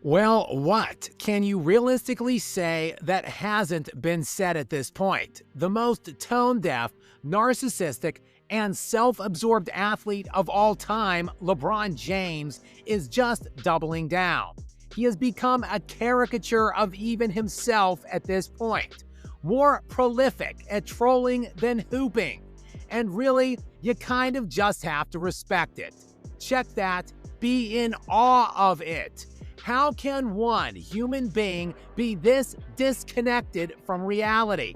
Well, what can you realistically say that hasn't been said at this point? The most tone-deaf, narcissistic, and self-absorbed athlete of all time, LeBron James, is just doubling down. He has become a caricature of even himself at this point, more prolific at trolling than hooping. And really, you kind of just have to respect it. Check that, be in awe of it. How can one human being be this disconnected from reality?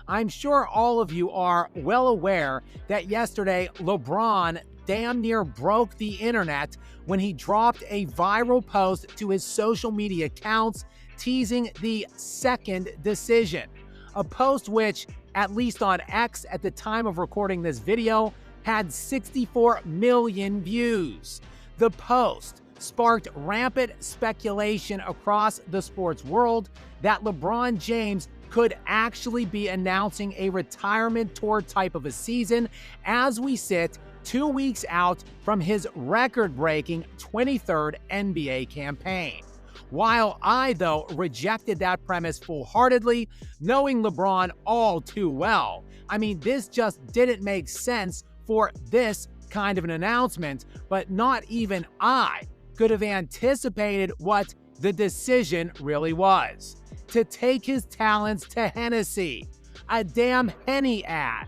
I'm sure all of you are well aware that yesterday LeBron damn near broke the internet when he dropped a viral post to his social media accounts teasing the second decision. A post which, at least on X at the time of recording this video, had 64 million views. The post sparked rampant speculation across the sports world that LeBron James could actually be announcing a retirement tour type of a season as we sit 2 weeks out from his record-breaking 23rd NBA campaign. While I, though, rejected that premise full-heartedly, knowing LeBron all too well, I mean, this just didn't make sense for this kind of an announcement, but not even I could have anticipated what the decision really was. To take his talents to Hennessy, a damn Henny ad.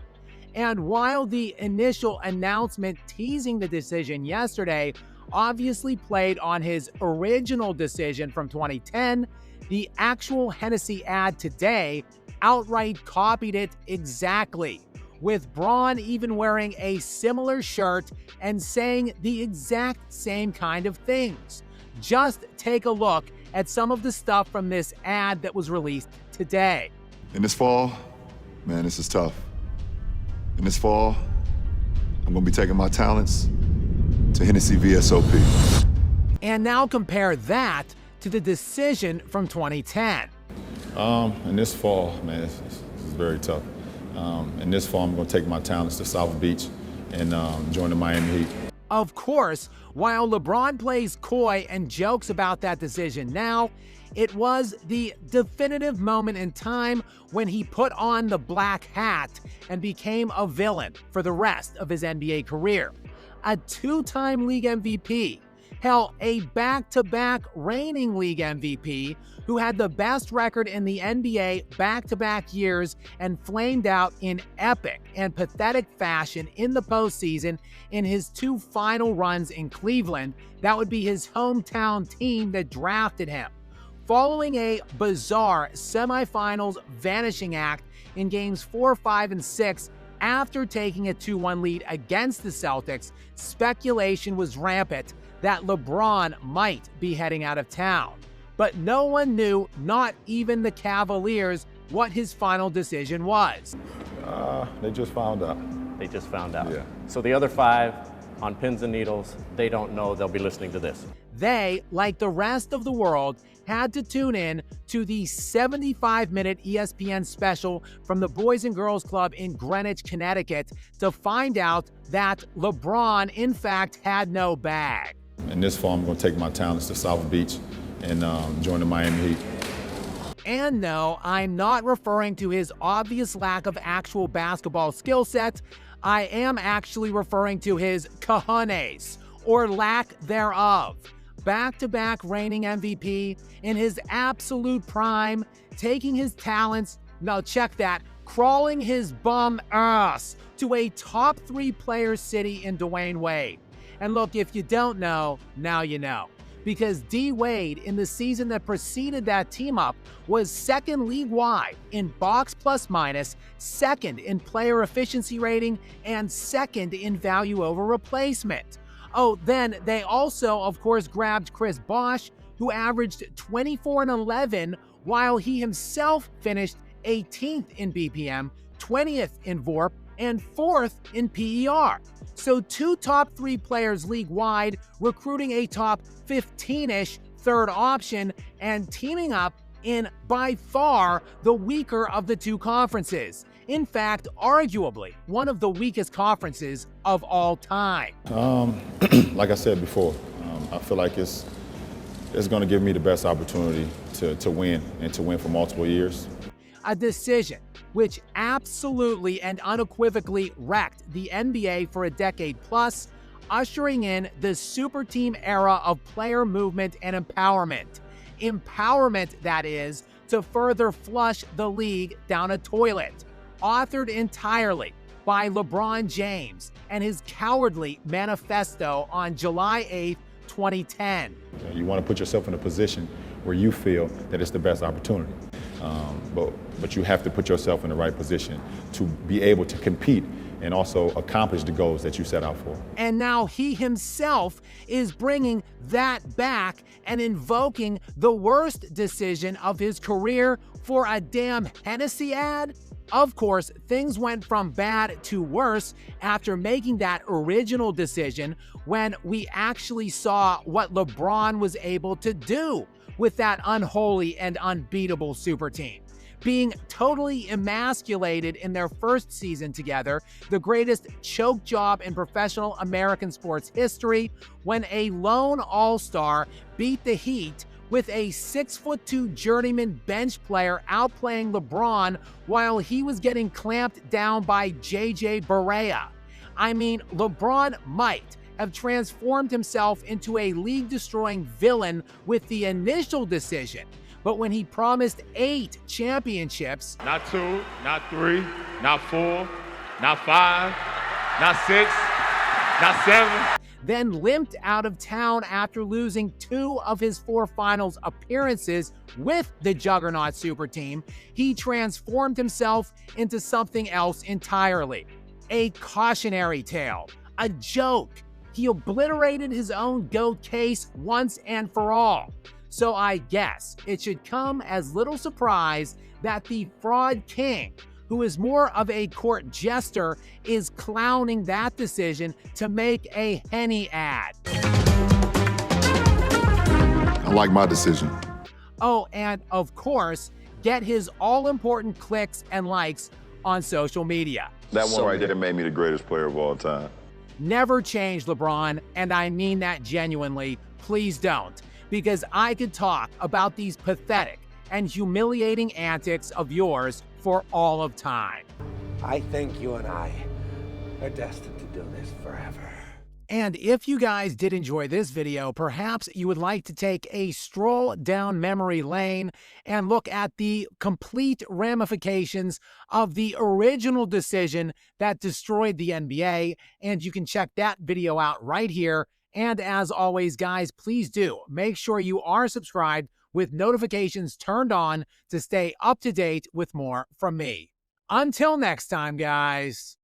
And while the initial announcement teasing the decision yesterday obviously played on his original decision from 2010, the actual Hennessy ad today outright copied it exactly, with Braun even wearing a similar shirt and saying the exact same kind of things. Just take a look at some of the stuff from this ad that was released today. In this fall, man, this is tough. In this fall, I'm gonna be taking my talents to Hennessy VSOP. And now compare that to the decision from 2010. In this fall, man, this is very tough. In this fall, I'm going to take my talents to South Beach and join the Miami Heat. Of course, while LeBron plays coy and jokes about that decision now, it was the definitive moment in time when he put on the black hat and became a villain for the rest of his NBA career. A two-time league MVP, hell, a back-to-back reigning league MVP who had the best record in the NBA back-to-back years and flamed out in epic and pathetic fashion in the postseason in his two final runs in Cleveland. That would be his hometown team that drafted him. Following a bizarre semifinals vanishing act in games 4, 5, and 6, after taking a 2-1 lead against the Celtics, speculation was rampant that LeBron might be heading out of town. But no one knew, not even the Cavaliers, what his final decision was. They just found out. They just found out. Yeah. So the other 5 on pins and needles, they don't know they'll be listening to this. They, like the rest of the world, had to tune in to the 75-minute ESPN special from the Boys and Girls Club in Greenwich, Connecticut, to find out that LeBron, in fact, had no bag. In this fall, I'm going to take my talents to South Beach and join the Miami Heat. And no, I'm not referring to his obvious lack of actual basketball skill set. I am actually referring to his cojones, or lack thereof. Back-to-back reigning MVP in his absolute prime, taking his talents, now check that, crawling his bum ass to a top 3 player city in Dwayne Wade. And look, if you don't know, now you know. Because D. Wade, in the season that preceded that team-up, was second league-wide in box plus minus, second in player efficiency rating, and second in value over replacement. Oh, then they also, of course, grabbed Chris Bosh, who averaged 24 and 11, while he himself finished 18th in BPM, 20th in VORP, and 4th in PER. So 2 top 3 players league-wide recruiting a top 15-ish third option and teaming up in by far the weaker of the 2 conferences. In fact, arguably one of the weakest conferences of all time. Like I said before, I feel like it's it's going to give me the best opportunity to win and to win for multiple years. A decision which absolutely and unequivocally wrecked the NBA for a decade plus, ushering in the super team era of player movement and empowerment. Empowerment, that is, to further flush the league down a toilet. Authored entirely by LeBron James and his cowardly manifesto on July 8th, 2010. You want to put yourself in a position where you feel that it's the best opportunity. But you have to put yourself in the right position to be able to compete and also accomplish the goals that you set out for. And now he himself is bringing that back and invoking the worst decision of his career for a damn Hennessy ad? Of course, things went from bad to worse after making that original decision when we actually saw what LeBron was able to do with that unholy and unbeatable super team. Being totally emasculated in their first season together, the greatest choke job in professional American sports history, when a lone all-star beat the Heat with a 6'2" journeyman bench player outplaying LeBron while he was getting clamped down by JJ Barea. I mean, LeBron might have transformed himself into a league-destroying villain with the initial decision, but when he promised 8 championships, not 2, not 3, not 4, not 5, not 6, not 7, then limped out of town after losing 2 of his 4 finals appearances with the juggernaut super team, he transformed himself into something else entirely. A cautionary tale, a joke. He obliterated his own GOAT case once and for all. So I guess it should come as little surprise that the fraud king, who is more of a court jester, is clowning that decision to make a Henny ad. I like my decision. Oh, and of course, get his all-important clicks and likes on social media. That one right there made me the greatest player of all time. Never change, LeBron, and I mean that genuinely. Please don't, because I could talk about these pathetic and humiliating antics of yours for all of time. I think you and I are destined to do this forever. And if you guys did enjoy this video, perhaps you would like to take a stroll down memory lane and look at the complete ramifications of the original decision that destroyed the NBA, and you can check that video out right here. And as always, guys, please do make sure you are subscribed with notifications turned on to stay up to date with more from me. Until next time, guys.